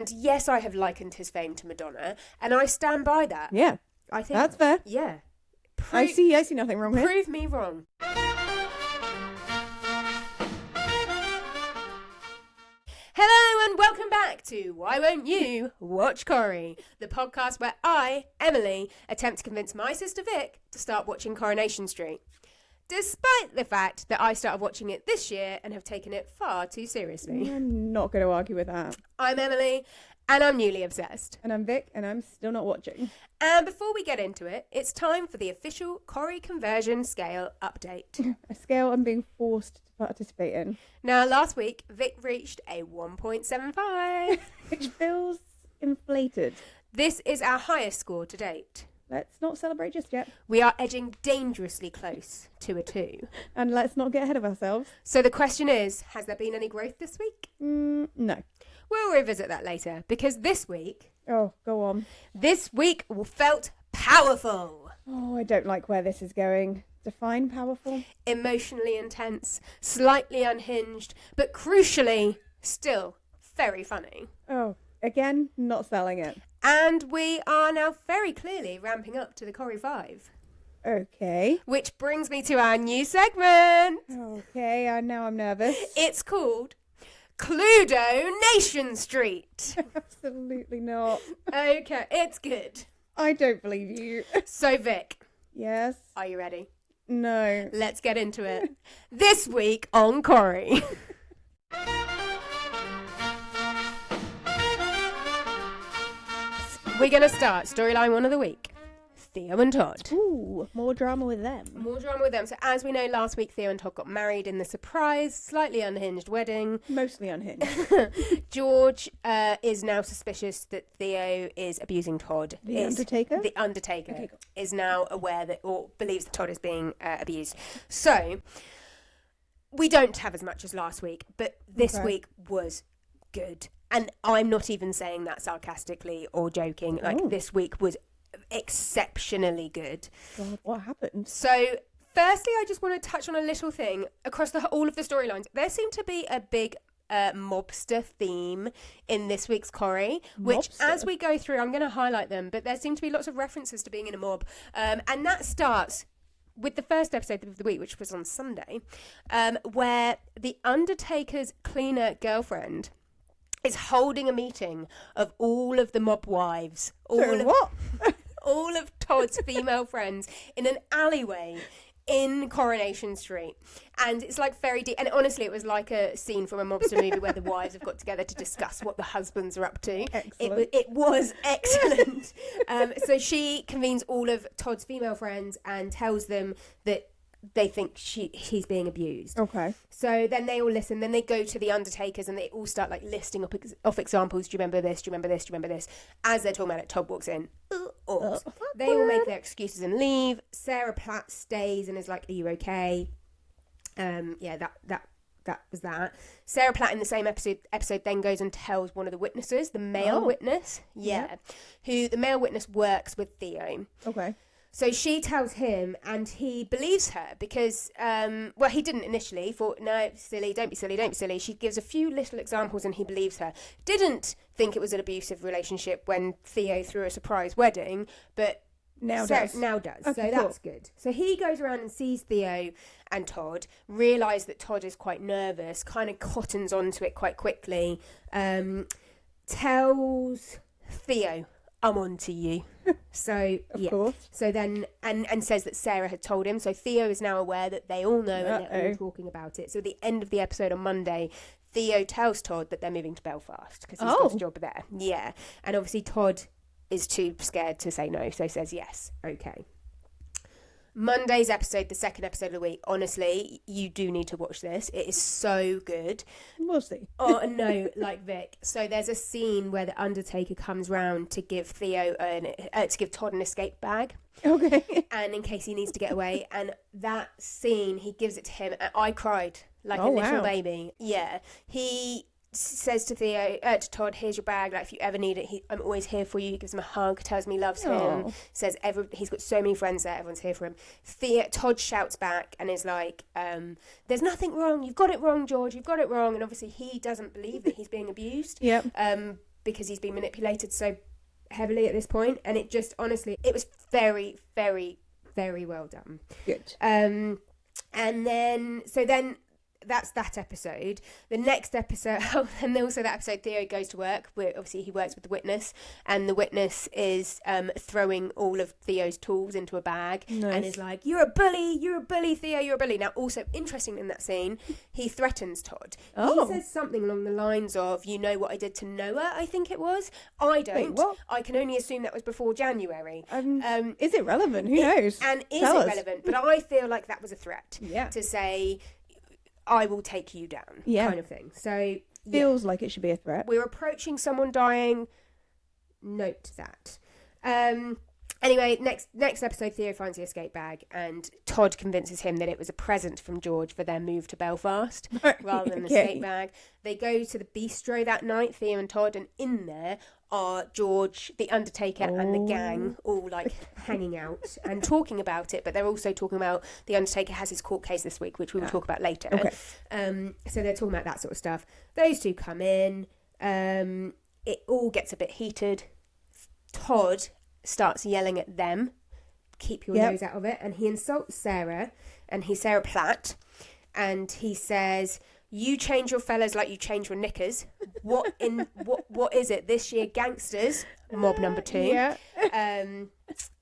And yes, I have likened his fame to Madonna, and I stand by that. Yeah, I think that's fair. Yeah. I see nothing wrong here. Prove me wrong. Hello and welcome back to Why Won't You Watch Corrie, the podcast where I, Emily, attempt to convince my sister Vic to start watching Coronation Street, despite the fact that I started watching it this year and have taken it far too seriously. I'm not going to argue with that. I'm Emily, and I'm newly obsessed. And I'm Vic, and I'm still not watching. And before we get into it, it's time for the official Corrie Conversion Scale update. A scale I'm being forced to participate in. Now, last week, Vic reached a 1.75. Which feels inflated. This is our highest score to date. Let's not celebrate just yet. We are edging dangerously close to a 2. And let's not get ahead of ourselves. So the question is, has there been any growth this week? No. We'll revisit that later, because this week... Oh, go on. This week felt powerful. Oh, I don't like where this is going. Define powerful. Emotionally intense, slightly unhinged, but crucially, still very funny. Oh, again, not selling it. And we are now very clearly ramping up to the Corrie 5. Okay. Which brings me to our new segment. Okay, now I'm nervous. It's called Coronation Street. Absolutely not. Okay, it's good. I don't believe you. So, Vic. Yes? Are you ready? No. Let's get into it. This week on Corrie. We're going to start storyline 1 of the week. Theo and Todd. Ooh, more drama with them. More drama with them. So as we know, last week Theo and Todd got married in the surprise, slightly unhinged wedding. Mostly unhinged. George is now suspicious that Theo is abusing Todd. The Undertaker? The Undertaker Okay, cool. is now aware that, or believes that Todd is being abused. So we don't have as much as last week, but this week was good. And I'm not even saying that sarcastically or joking. Like, this week was exceptionally good. God, what happened? So firstly, I just want to touch on a little thing across all of the storylines. There seemed to be a big mobster theme in this week's Corrie, which as we go through, I'm going to highlight them, but there seem to be lots of references to being in a mob, and that starts with the first episode of the week, which was on Sunday, where the Undertaker's cleaner girlfriend is holding a meeting of all of the mob wives. All of Todd's female friends in an alleyway in Coronation Street. And it's like very deep. And honestly, it was like a scene from a mobster movie where the wives have got together to discuss what the husbands are up to. Excellent. It was excellent. So she convenes all of Todd's female friends and tells them that they think he's being abused. Okay. So then they all listen. Then they go to the Undertakers and they all start like listing off examples. Do you remember this? Do you remember this? Do you remember this? As they're talking about it, Todd walks in. They all make their excuses and leave. Sarah Platt stays and is like, "Are you okay?" That was that. Sarah Platt in the same episode then goes and tells one of the witnesses, the male witness, who the male witness works with Theo. Okay. So she tells him, and he believes her because, he didn't initially. Thought, no, silly, don't be silly, don't be silly. She gives a few little examples, and he believes her. Didn't think it was an abusive relationship when Theo threw a surprise wedding, but now does. So Okay, cool. that's good. So he goes around and sees Theo and Todd, realise that Todd is quite nervous, kind of cottons onto it quite quickly, tells Theo, "I'm on to you." So Of course. So then and says that Sarah had told him. So Theo is now aware that they all know and they're all talking about it. So at the end of the episode on Monday, Theo tells Todd that they're moving to Belfast because he's got a job there. Yeah. And obviously Todd is too scared to say no, so says yes. Okay. Monday's episode, the second episode of the week, honestly, you do need to watch this. It is so good. We'll see. Oh, no, like Vic. So there's a scene where the Undertaker comes round to give give Todd an escape bag. Okay. And in case he needs to get away. And that scene, he gives it to him. And I cried like a little baby. Yeah. He says to Todd, "Here's your bag. Like, if you ever need it, I'm always here for you." He gives him a hug, tells him he loves him. Says he's got so many friends there. Everyone's here for him. Todd shouts back and is like, "There's nothing wrong. You've got it wrong, George. You've got it wrong." And obviously he doesn't believe that he's being abused. Yep. because he's been manipulated so heavily at this point, and it just, honestly, it was very, very, very well done. Good. And then that's that episode. The next episode, and then also that episode, Theo goes to work, where obviously he works with the witness, and the witness is throwing all of Theo's tools into a bag. Nice. And is like, you're a bully, Theo, you're a bully. Now, also interesting in that scene, he threatens Todd. Oh. He says something along the lines of, you know what I did to Noah, I think it was. I don't. Wait, what? I can only assume that was before January. Is it relevant? Who knows? And is Tell it us. relevant? But I feel like that was a threat. Yeah. To say, I will take you down, kind of thing. So Feels like it should be a threat. we're approaching someone dying. Note that. Anyway, next episode, Theo finds the escape bag, and Todd convinces him that it was a present from George for their move to Belfast, rather than the escape bag. They go to the bistro that night, Theo and Todd, and in there are George, the Undertaker, and the gang all like hanging out and talking about it. But they're also talking about the Undertaker has his court case this week, which we will talk about later. Okay. So they're talking about that sort of stuff. Those two come in. It all gets a bit heated. Todd starts yelling at them, keep your nose out of it, and he insults Sarah, and he's Sarah Platt, and he says, you change your fellas like you change your knickers. What is it this year? Gangsters, mob number 2. Yeah.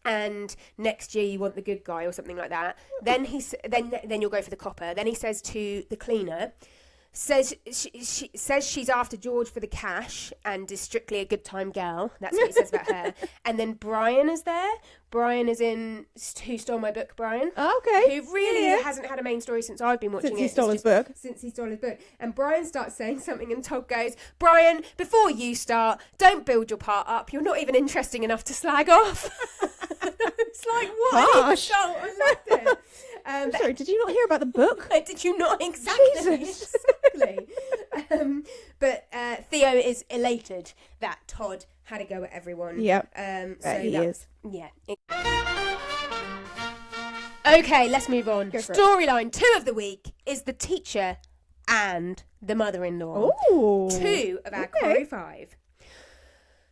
And next year you want the good guy or something like that. Then then you'll go for the copper. Then he says to the cleaner, says she says she's after George for the cash and is strictly a good time girl. That's what he says about her. And then Brian is there. Brian is in Who Stole My Book, Brian. Okay. Who really hasn't had a main story since I've been watching Since he stole his book. Since he stole his book. And Brian starts saying something and Todd goes, Brian, before you start, don't build your part up. You're not even interesting enough to slag off. It's like, what? Harsh. I loved it. I'm sorry, did you not hear about the book? Did you not? Exactly. Jesus. Exactly. But Theo is elated that Todd had a go at everyone. Yep. So he is. Yeah. Okay, let's move on. Storyline 2 of the week is the teacher and the mother-in-law. Ooh. 2 of our Corrie 5.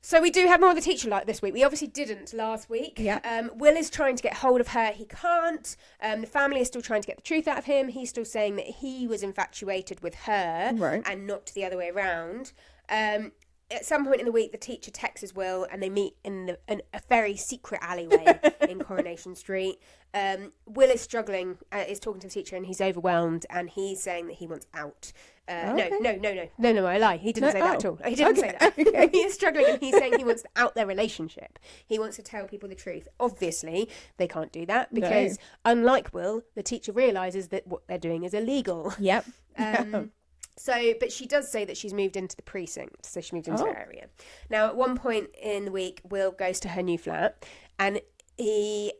So we do have more of the teacher like this week. We obviously didn't last week. Yeah. Will is trying to get hold of her. He can't. The family is still trying to get the truth out of him. He's still saying that he was infatuated with her and not the other way around. At some point in the week, the teacher texts Will and they meet in a very secret alleyway in Coronation Street. Will is struggling, is talking to the teacher and he's overwhelmed and he's saying that he wants out. No, I lie. He didn't say that at all. He didn't say that. Okay. He is struggling and he's saying he wants to out their relationship. He wants to tell people the truth. Obviously, they can't do that because unlike Will, the teacher realises that what they're doing is illegal. Yep. So, but she does say that she's moved into the precinct, so she moved into her area. Now, at one point in the week, Will goes to her new flat, and they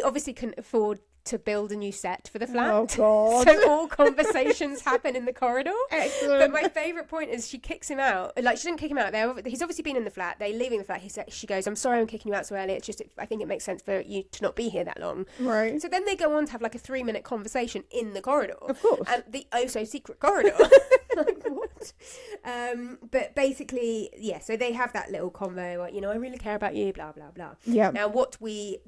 obviously couldn't afford to build a new set for the flat. Oh, God. So all conversations happen in the corridor. Excellent. But my favourite point is she kicks him out. Like, she didn't kick him out. He's obviously been in the flat. They're leaving the flat. She goes, I'm sorry I'm kicking you out so early. It's just, I think it makes sense for you to not be here that long. Right. So then they go on to have like a 3-minute conversation in the corridor. Of course. And the so secret corridor. Like, what? But basically, yeah, so they have that little convo, like, I really care about you, blah, blah, blah. Yeah. Now, what we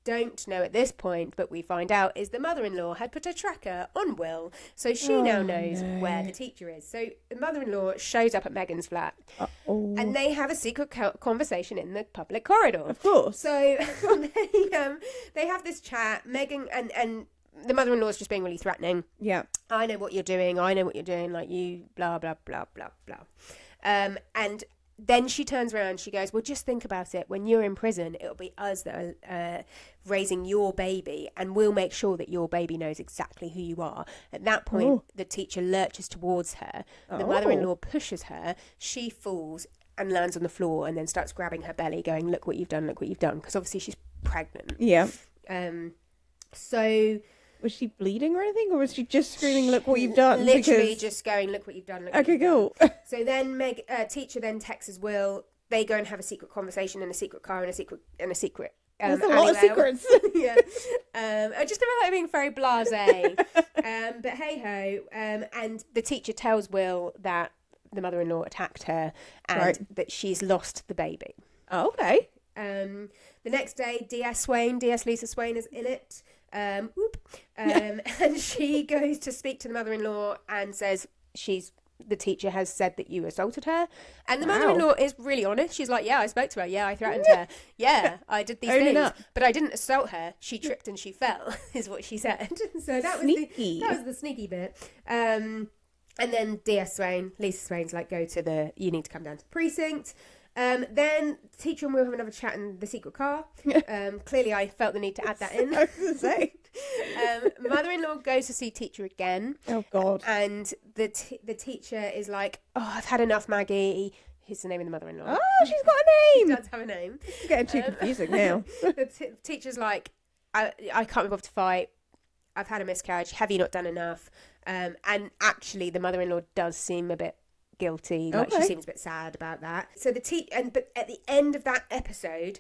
don't know at this point, but we find out, is the mother-in-law had put a tracker on Will, so she now knows where the teacher is. So the mother-in-law shows up at Megan's flat, and they have a secret conversation in the public corridor. Of course. So they have this chat. Megan and the mother-in-law is just being really threatening. Yeah. I know what you're doing. Like you, blah, blah, blah, blah, blah. And then she turns around, she goes, well, just think about it. When you're in prison, it'll be us that are raising your baby, and we'll make sure that your baby knows exactly who you are. At that point, the teacher lurches towards her. The mother-in-law pushes her. She falls and lands on the floor and then starts grabbing her belly, going, look what you've done, because obviously she's pregnant. Yeah. So... Was she bleeding or anything, or was she just screaming, look what you've done? Literally just going, look what you've done. Okay, cool. So then teacher then texts Will. They go and have a secret conversation in a secret car in a secret There's a lot of secrets. Yeah. I just feel like being very blasé. But hey ho. And the teacher tells Will that the mother-in-law attacked her and that she's lost the baby. Oh, okay. The next day, DS Lisa Swain is in it. And she goes to speak to the mother-in-law and says the teacher has said that you assaulted her. And the mother-in-law is really honest. She's like, yeah, I spoke to her. Yeah, I threatened her. Yeah, I did these things. But I didn't assault her. She tripped and she fell, is what she said. So that was the sneaky bit. And then Lisa Swain's like, you need to come down to the precinct. Then the teacher and we'll have another chat in the secret car. Clearly I felt the need to add that in. I was going to say. Mother-in-law goes to see teacher again. Oh, God. And the teacher is like, oh, I've had enough, Maggie. Here's the name of the mother-in-law. Oh, she's got a name. She does have a name. It's getting too confusing now. The teacher's like, I can't be bothered to fight. I've had a miscarriage. Have you not done enough? And actually the mother-in-law does seem a bit guilty. Like she seems a bit sad about that. So but at the end of that episode,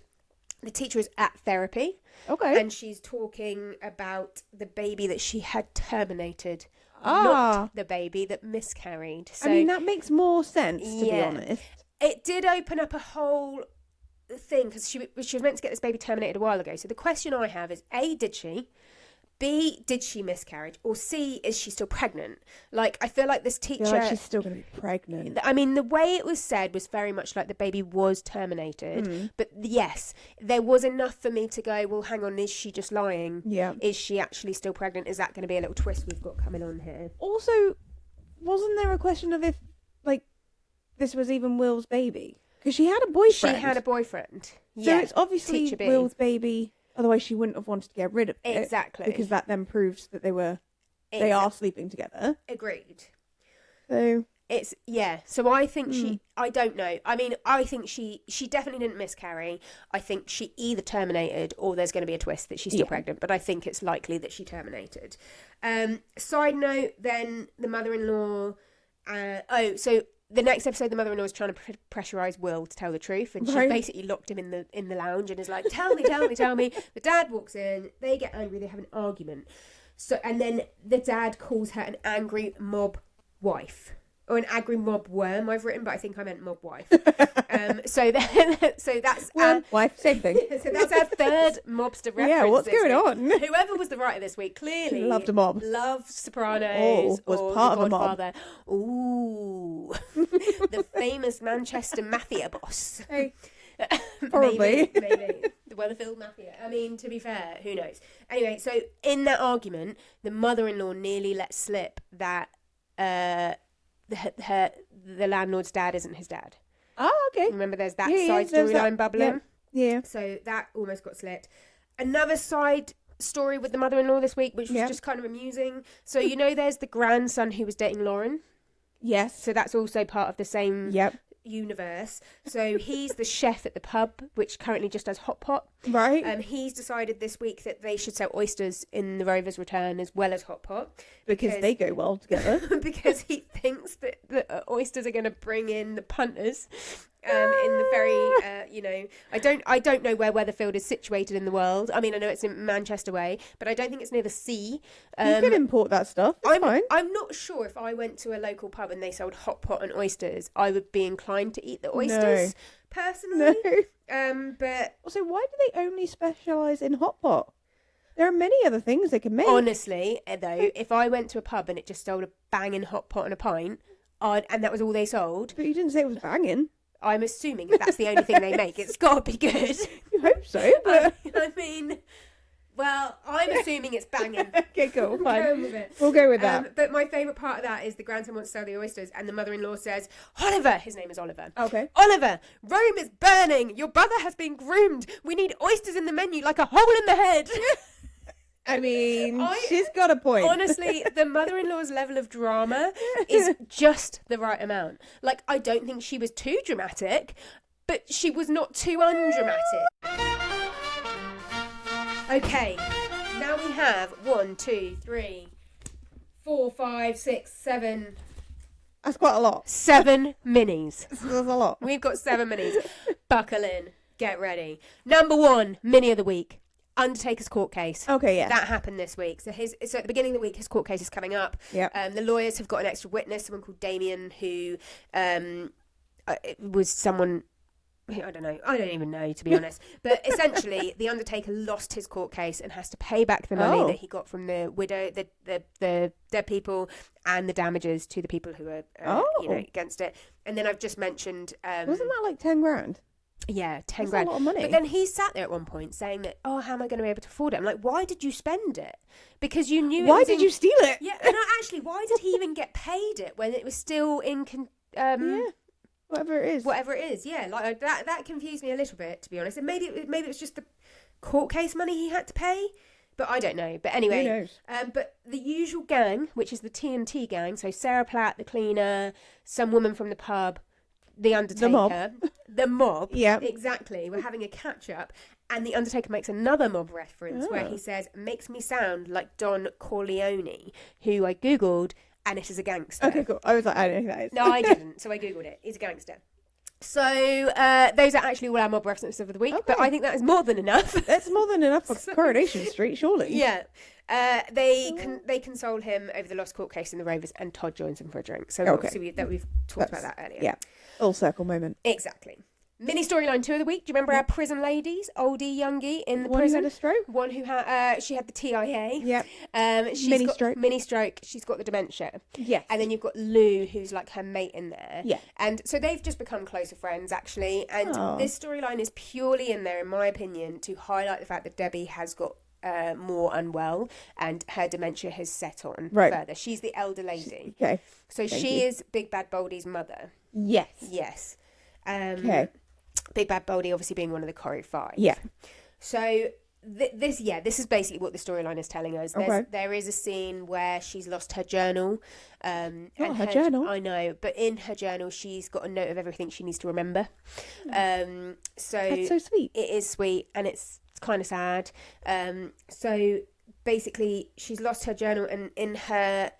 the teacher is at therapy. Okay. And she's talking about the baby that she had terminated, not the baby that miscarried. So, I mean, that makes more sense, to be honest. It did open up a whole thing because she was meant to get this baby terminated a while ago. So the question I have is, A, did she? B, did she miscarriage? Or C, is she still pregnant? Like, I feel like this teacher... I feel like she's still going to be pregnant. I mean, the way it was said was very much like the baby was terminated. But yes, there was enough for me to go, well, hang on, is she just lying? Yeah. Is she actually still pregnant? Is that going to be a little twist we've got coming on here? Also, wasn't there a question of if, like, this was even Will's baby? Because she had a boyfriend. She had a boyfriend. So it's obviously Will's baby... Otherwise, she wouldn't have wanted to get rid of it. Exactly. Because that then proves that they are sleeping together. Agreed. So So I think I don't know. I mean, I think she definitely didn't miscarry. I think she either terminated or there's going to be a twist that she's still pregnant. But I think it's likely that she terminated. Side note, then the mother-in-law. So the next episode, the mother-in-law is trying to pressurise Will to tell the truth, and she basically locked him in the lounge and is like, "Tell me." The dad walks in, they get angry, they have an argument. So, and then the dad calls her an angry mob wife. Or an angry mob worm, I've written, but I think I meant mob wife. So that's wife, same thing. So that's our third mobster reference. Yeah, what's going on? Whoever was the writer this week clearly loved a mob. Loved Sopranos. Was part of a mob. Ooh, the famous Manchester mafia boss. Hey, probably. Maybe the Weatherfield mafia. I mean, to be fair, who knows? Anyway, so in that argument, the mother-in-law nearly let slip that. The landlord's dad isn't his dad. Oh, okay. Remember, there's that side storyline bubbling. Yeah. So that almost got slipped. Another side story with the mother-in-law this week, which was just kind of amusing. So there's the grandson who was dating Lauren. Yes. So that's also part of the same universe. So he's the chef at the pub, which currently just does hot pot. Right. He's decided this week that they should sell oysters in the Rover's return as well as hot pot. Because they go well together. Because he thinks that the oysters are going to bring in the punters. In the very, I don't know where Weatherfield is situated in the world. I mean, I know it's in Manchester way, but I don't think it's near the sea. You can import that stuff. It's fine. I'm not sure if I went to a local pub and they sold hot pot and oysters, I would be inclined to eat the oysters personally. No. But also, why do they only specialise in hot pot? There are many other things they can make. Honestly, though, if I went to a pub and it just sold a banging hot pot and a pint, and that was all they sold. But you didn't say it was banging. I'm assuming if that's the only thing they make, it's got to be good. You hope so, but... I mean, well, I'm assuming it's banging. Okay, cool, fine. With it. We'll go with that. But my favourite part of that is the grandson wants to sell the oysters and the mother-in-law says, Oliver, his name is Oliver. Okay. Oliver, Rome is burning. Your brother has been groomed. We need oysters in the menu like a hole in the head. I mean, she's got a point. Honestly, the mother-in-law's level of drama is just the right amount. Like, I don't think she was too dramatic, but she was not too undramatic. Okay, now we have 1, 2, 3, 4, 5, 6, 7. That's quite a lot. 7 minis. That's a lot. We've got 7 minis. Buckle in. Get ready. Number 1, mini of the week. Undertaker's court case. Okay, yeah. That happened this week. So at the beginning of the week, his court case is coming up. Yeah. The lawyers have got an extra witness, someone called Damien, who was someone... I don't even know, to be honest. But essentially, the Undertaker lost his court case and has to pay back the money that he got from the widow, the dead people, and the damages to the people who are against it. And then I've just mentioned... wasn't that like 10 grand? Yeah, 10 That's grand. a lot of money. But then he sat there at one point saying that, how am I going to be able to afford it? I'm like, why did you spend it? Because you knew... Why did you steal it? Yeah, and actually, why did he even get paid it when it was still in... Yeah. Whatever it is, yeah. Like that confused me a little bit, to be honest. And maybe it was just the court case money he had to pay, but I don't know. But anyway, who knows? But the usual gang, which is the TNT gang, so Sarah Platt, the cleaner, some woman from the pub, the Undertaker, the mob. Yeah, exactly. We're having a catch up, and the Undertaker makes another mob reference where he says, "Makes me sound like Don Corleone," who I googled. And it is a gangster. Okay, cool. I was like, I don't know who that is. No, I didn't. So I googled it. He's a gangster. So those are actually all our mob references of the week. Okay. But I think that is more than enough. That's more than enough for Coronation Street, surely. Yeah. They console him over the lost court case in the Rovers, and Todd joins them for a drink. So obviously we've talked about that earlier. Yeah. Full circle moment. Exactly. Mini storyline 2 of the week. Do you remember our prison ladies, oldie, youngie in the one prison? One who had a stroke. One who had she had the TIA. Yeah. Mini stroke. She's got the dementia. Yes. And then you've got Lou, who's like her mate in there. Yeah. And so they've just become closer friends, actually. And this storyline is purely in there, in my opinion, to highlight the fact that Debbie has got more unwell and her dementia has set on further. She's the elder lady. Okay. So she is Big Bad Boldy's mother. Yes. Yes. Okay. Big Bad Boldy obviously being one of the Corrie Five. Yeah. So this is basically what the storyline is telling us. There is a scene where she's lost her journal. And her journal? I know, but in her journal she's got a note of everything she needs to remember. So that's so sweet. It is sweet, and it's kind of sad. So basically she's lost her journal, and in her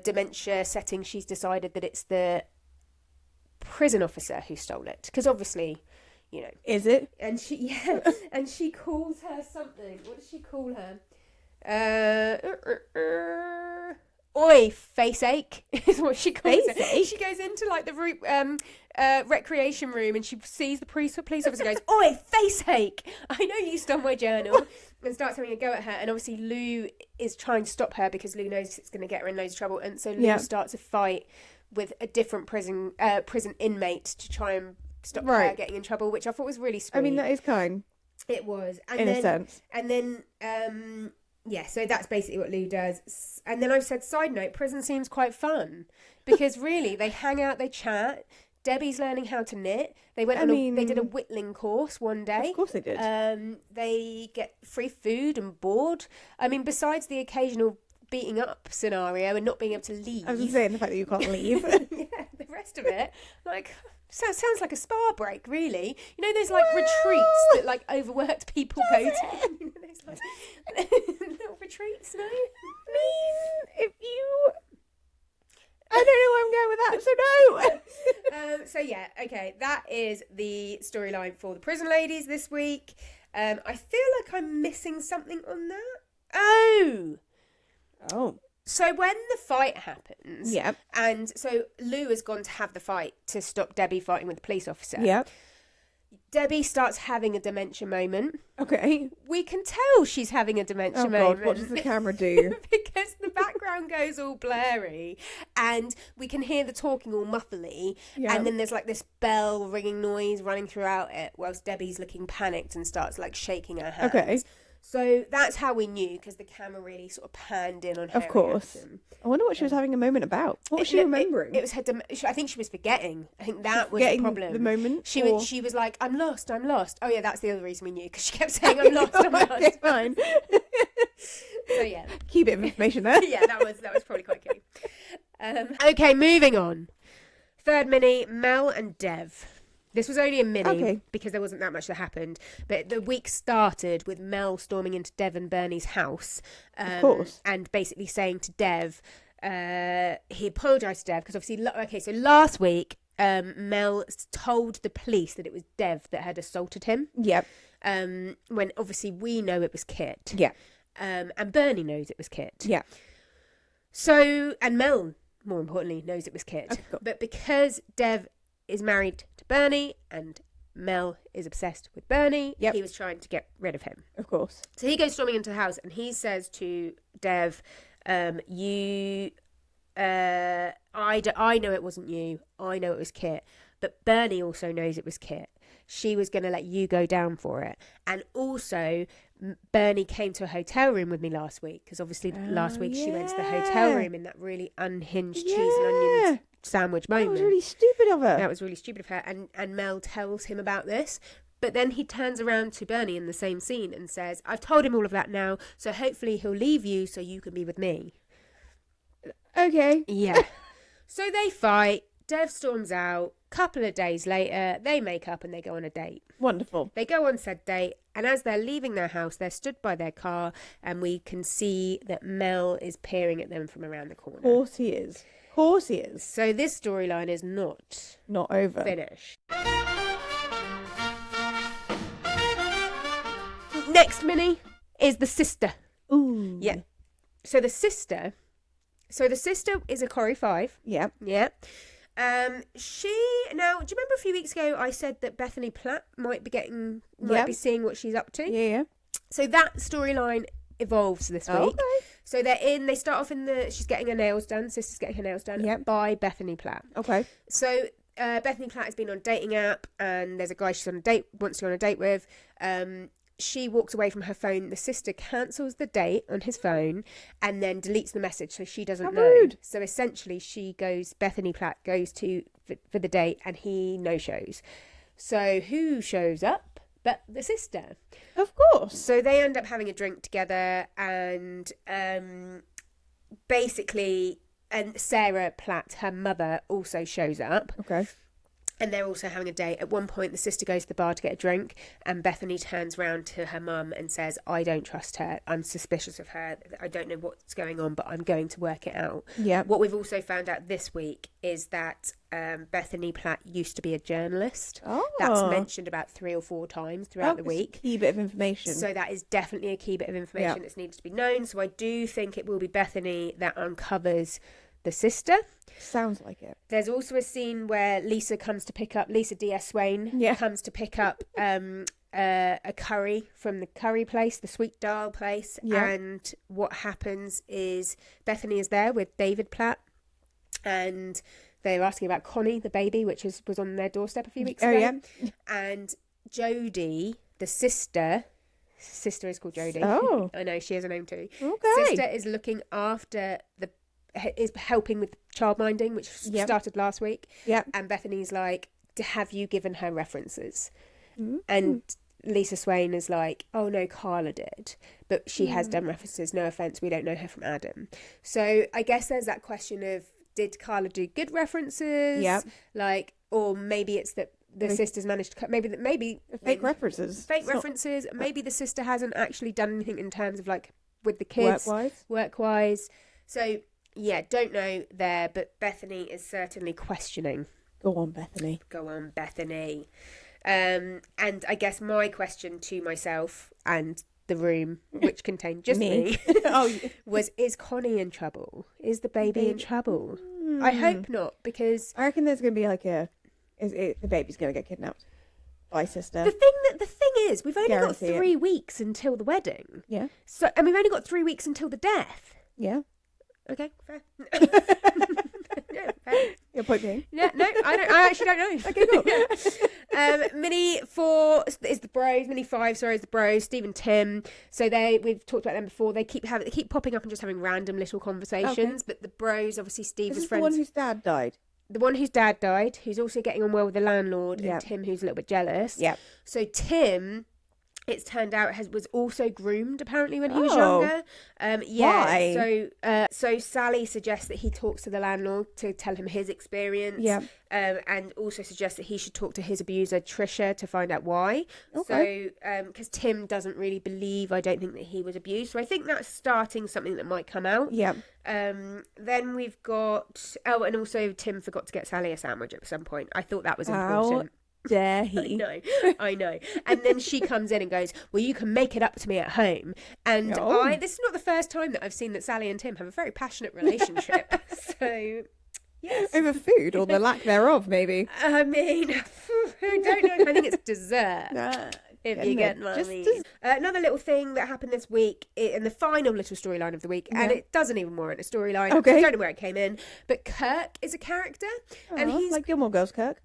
dementia setting she's decided that it's the prison officer who stole it, because obviously, is it? And she calls her something. What does she call her? Oi, face ache is what she calls it. She goes into like the recreation room, and she sees the police officer, goes, "Oi, face ache! I know you stole my journal," and starts having a go at her. And obviously Lou is trying to stop her because Lou knows it's going to get her in loads of trouble, and so Lou starts a fight with a different prison inmate to try and stop her getting in trouble, which I thought was really sweet. I mean, that is kind. It was. In a sense. And then, so that's basically what Lou does. And then I've said, side note, prison seems quite fun. Because really, they hang out, they chat. Debbie's learning how to knit. They they did a whittling course one day. Of course they did. They get free food and board. I mean, besides the occasional beating up scenario and not being able to leave. I was saying the fact that you can't leave. Yeah, the rest of it, sounds like a spa break, really. Those retreats that overworked people go to. Those little retreats, no? I mean, if you... I don't know where I'm going with that, so no. So yeah, okay, that is the storyline for the prison ladies this week. I feel like I'm missing something on that. Oh. So when the fight happens, and so Lou has gone to have the fight to stop Debbie fighting with the police officer. Yeah. Debbie starts having a dementia moment. Okay. We can tell she's having a dementia moment. God, what does the camera do? Because the background goes all blurry and we can hear the talking all muffly. Yeah. And then there's this bell ringing noise running throughout it whilst Debbie's looking panicked and starts shaking her hands. Okay. So that's how we knew, because the camera really sort of panned in on her. Of course. Reaction. I wonder what she was having a moment about. What was she remembering? It was her. I think she was forgetting. I think that was the problem. The moment. She was like, "I'm lost. I'm lost." Oh yeah, that's the other reason we knew, because she kept saying, "I'm lost. I'm lost." Okay, fine. So yeah, key bit of information there. Yeah, that was probably quite key. Okay, moving on. Third mini, Mel and Dev. This was only a mini because there wasn't that much that happened. But the week started with Mel storming into Dev and Bernie's house. Of course. And basically saying to Dev, he apologised to Dev because obviously, so last week, Mel told the police that it was Dev that had assaulted him. Yep. When obviously we know it was Kit. Yeah. And Bernie knows it was Kit. Yeah. So, and Mel, more importantly, knows it was Kit. Okay, cool. But because Dev is married to Bernie and Mel is obsessed with Bernie, he was trying to get rid of him. Of course. So he goes storming into the house and he says to Dev, I know it wasn't you. I know it was Kit. But Bernie also knows it was Kit. She was going to let you go down for it. And also, Bernie came to a hotel room with me last week. Because obviously last week she went to the hotel room in that really unhinged cheese and onions sandwich moment. That was really stupid of her. That was really stupid of her. And Mel tells him about this. But then he turns around to Bernie in the same scene and says, I've told him all of that now. So hopefully he'll leave you so you can be with me. Okay. Yeah. So they fight. Dev storms out. Couple of days later, they make up and they go on a date. Wonderful. They go on said date, and as they're leaving their house, they're stood by their car, and we can see that Mel is peering at them from around the corner. Of course he is. Of course he is. So this storyline is not over. Finished. Next mini is the sister. Ooh. Yeah. So the sister is a Corrie 5. Yeah. Yeah. Do you remember a few weeks ago I said that Bethany Platt might be seeing what she's up to? Yeah. So that storyline evolves this week. Okay. So they start off she's getting her nails done, sister's getting her nails done by Bethany Platt. Okay. So Bethany Platt has been on a dating app and there's a guy she's wants to go on a date with. She walks away from her phone. The sister cancels the date on his phone and then deletes the message so she doesn't know. Rude. So essentially Bethany Platt goes for the date and he no-shows. So who shows up but the sister? Of course. So they end up having a drink together and basically Sarah Platt, her mother, also shows up. Okay. And they're also having a date. At one point, the sister goes to the bar to get a drink, and Bethany turns round to her mum and says, I don't trust her. I'm suspicious of her. I don't know what's going on, but I'm going to work it out. Yeah. What we've also found out this week is that Bethany Platt used to be a journalist. Oh. That's mentioned about 3 or 4 times throughout the week. A key bit of information. So that is definitely a key bit of information that's needed to be known. So I do think it will be Bethany that uncovers the sister. Sounds like it. There's also a scene where Lisa D.S. Swain comes to pick up a curry from the curry place, the Sweet Dial place. Yeah. And what happens is Bethany is there with David Platt and they're asking about Connie, the baby, which was on their doorstep a few weeks ago. Yeah. And Jodie, the sister is called Jodie. Oh. I know, she has a name too. Okay. Sister is looking after is helping with childminding, which started last week. Yeah. And Bethany's like, have you given her references? Mm-hmm. And Lisa Swain is like, oh no, Carla did. But she has done references. No offence, we don't know her from Adam. So I guess there's that question of, did Carla do good references? Yeah. Like, or maybe it's that the sisters managed to cut, maybe fake references. Maybe the sister hasn't actually done anything in terms of like with the kids. Work-wise. So yeah, don't know there, but Bethany is certainly questioning. Go on, Bethany. And I guess my question to myself and the room, which contained just me, was, is Connie in trouble? Is the baby in trouble? I hope not, because I reckon there's going to be like the baby's going to get kidnapped by sister. The thing is, we've only got 3 weeks until the wedding. Yeah. So, and we've only got 3 weeks until the death. Yeah. Okay, fair. Yeah, fair. Your point being? Yeah, no, I actually don't know. Okay, cool. Mini 4 is the bros. Mini 5, sorry, is the bros. Steve and Tim. So we've talked about them before. They keep popping up and just having random little conversations. Okay. But the bros, obviously, Steve was friends. The one whose dad died. The one whose dad died, who's also getting on well with the landlord, and Tim, who's a little bit jealous. Yeah. So Tim it's turned out was also groomed apparently when he was Oh. younger. Why? So Sally suggests that he talks to the landlord to tell him his experience. Yeah. And also suggests that he should talk to his abuser Trisha to find out why. Okay. So because Tim doesn't really believe, I don't think that he was abused. So I think that's starting something that might come out. Yeah. Then we've got and also Tim forgot to get Sally a sandwich at some point. I thought that was How important. dare he? I know. And then she comes in and goes, well, you can make it up to me at home. And this is not the first time that I've seen that Sally and Tim have a very passionate relationship. So, yes. Over food, or the lack thereof, maybe. I mean, I don't know. I think it's dessert. If you get what I mean. Another little thing that happened this week, in the final little storyline of the week, and it doesn't even warrant a storyline. Okay. I don't know where it came in, but Kirk is a character. And he's like Gilmore Girls, Kirk.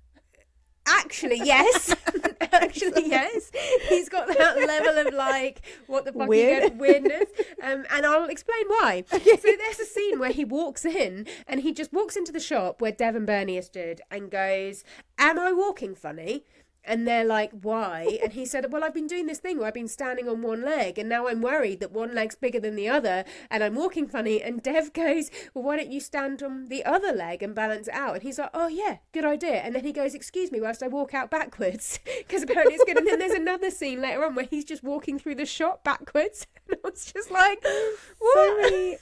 Actually, yes. Yes. He's got that level of like, what the fuck weirdness. And I'll explain why. So there's a scene where he walks in and he just walks into the shop where Dev and Bernie are stood and goes, am I walking funny? And they're like, why? And he said, well, I've been doing this thing where I've been standing on one leg and now I'm worried that one leg's bigger than the other and I'm walking funny. And Dev goes, well, why don't you stand on the other leg and balance it out? And he's like, oh, yeah, good idea. And then he goes, excuse me, whilst I walk out backwards, because apparently it's good. And then there's another scene later on where he's just walking through the shop backwards. And I was just like, what?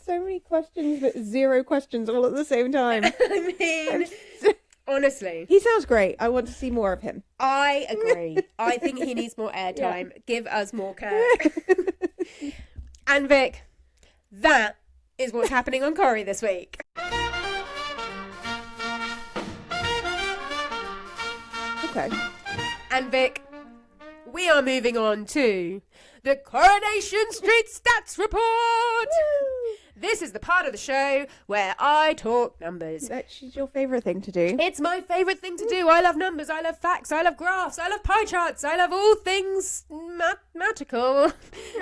So many questions, but zero questions all at the same time. I mean... Honestly. He sounds great. I want to see more of him. I agree. I think he needs more airtime. Yeah. Give us more Kirk. And Vic, that is what's happening on Corrie this week. Okay. And Vic, we are moving on to the Coronation Street Stats Report. Woo! This is the part of the show where I talk numbers. That's your favourite thing to do. It's my favourite thing to do. I love numbers. I love facts. I love graphs. I love pie charts. I love all things mathematical.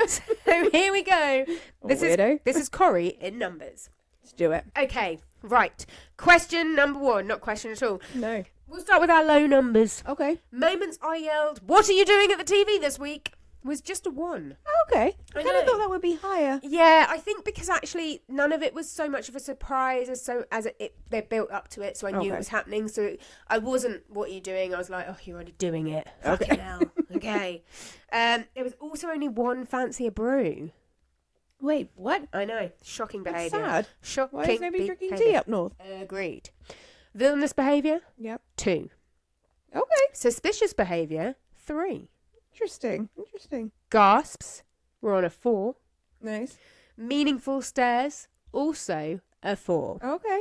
So here we go. This is Corrie in numbers. Let's do it. Okay, right. Question number 1. Not question at all. No. We'll start with our low numbers. Okay. Moments I yelled, what are you doing at the TV this week? Was just a 1. Okay. I kind of thought that would be higher. Yeah, I think because actually none of it was so much of a surprise as they built up to it, so I knew it was happening. So I wasn't, what are you doing? I was like, oh, you're already doing it. Fucking hell. Okay. There was also only 1 fancier brew. Wait, what? I know. Shocking behaviour. That's sad. Shocking. Why is nobody drinking tea up north? Agreed. Villainous behaviour? Yep. 2. Okay. Suspicious behaviour? 3. Interesting. Gasps were on a 4. Nice. Meaningful stares, also a 4. Okay.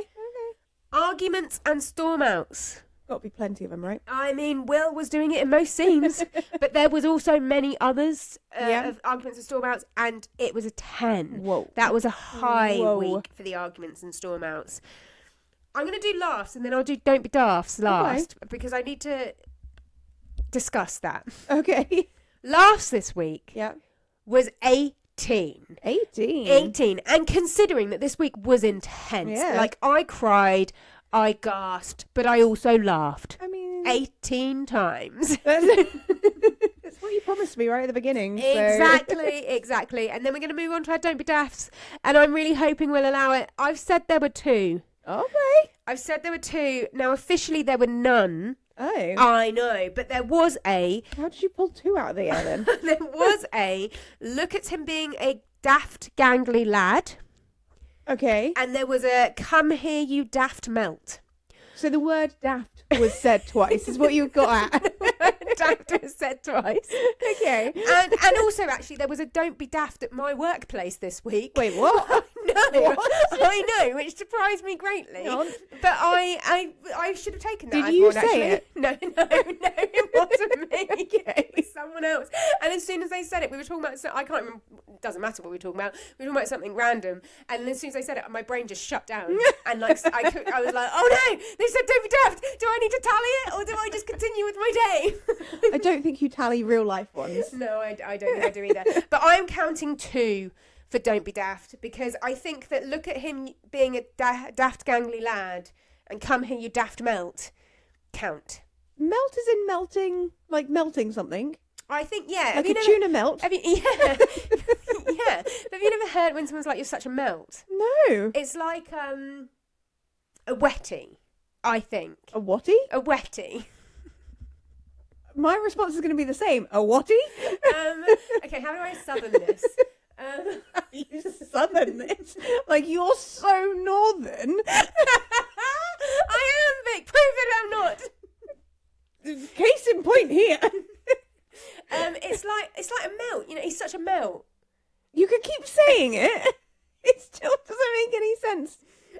Arguments and storm outs. Got to be plenty of them, right? I mean, Will was doing it in most scenes, but there was also many others of arguments and storm outs, and it was a 10. Whoa. That was a high week for the arguments and storm outs. I'm going to do laughs, and then I'll do don't be daffs last, because I need to discuss that. Okay. Laughs this week was 18. 18. And considering that this week was intense, like I cried, I gasped, but I also laughed. I mean, 18 times. That's what you promised me right at the beginning. Exactly. And then we're going to move on to our Don't Be Daffs. And I'm really hoping we'll allow it. I've said there were 2. Okay. I've said there were 2. Now, officially, there were none. Oh. I know, but there was a... How did you pull 2 out of the air then? There was a... Look at him being a daft, gangly lad. Okay. And there was a come here, you daft melt. So the word daft was said twice, is what you got at. Daft was said twice. Okay. And also, actually, there was a don't be daft at my workplace this week. Wait, what? I know, which surprised me greatly. But I should have taken that. Did you say it? No, it wasn't me. Okay. It was someone else. And as soon as they said it, we were talking about, I can't remember, it doesn't matter what we were talking about. We were talking about something random. And as soon as they said it, my brain just shut down. And like I was like, oh no, they said don't be daft. Do I need to tally it or do I just continue with my day? I don't think you tally real life ones. No, I don't think I do either. But I'm counting 2 for Don't Be Daft, because I think that look at him being a daft gangly lad and come here you daft melt. Count. Melt is in melting, like melting something. I think, yeah. Like a tuna melt? Yeah. Yeah. But have you never heard when someone's like, you're such a melt? No. It's like a wetty, I think. A whatty? A wetty. My response is going to be the same. A whatty? Okay, how do I southern this? You southern this? Like, you're so northern. I am, Vic. Prove it I'm not. Case in point here. It's like a melt. You know, he's such a melt. You could keep saying it. It still doesn't make any sense.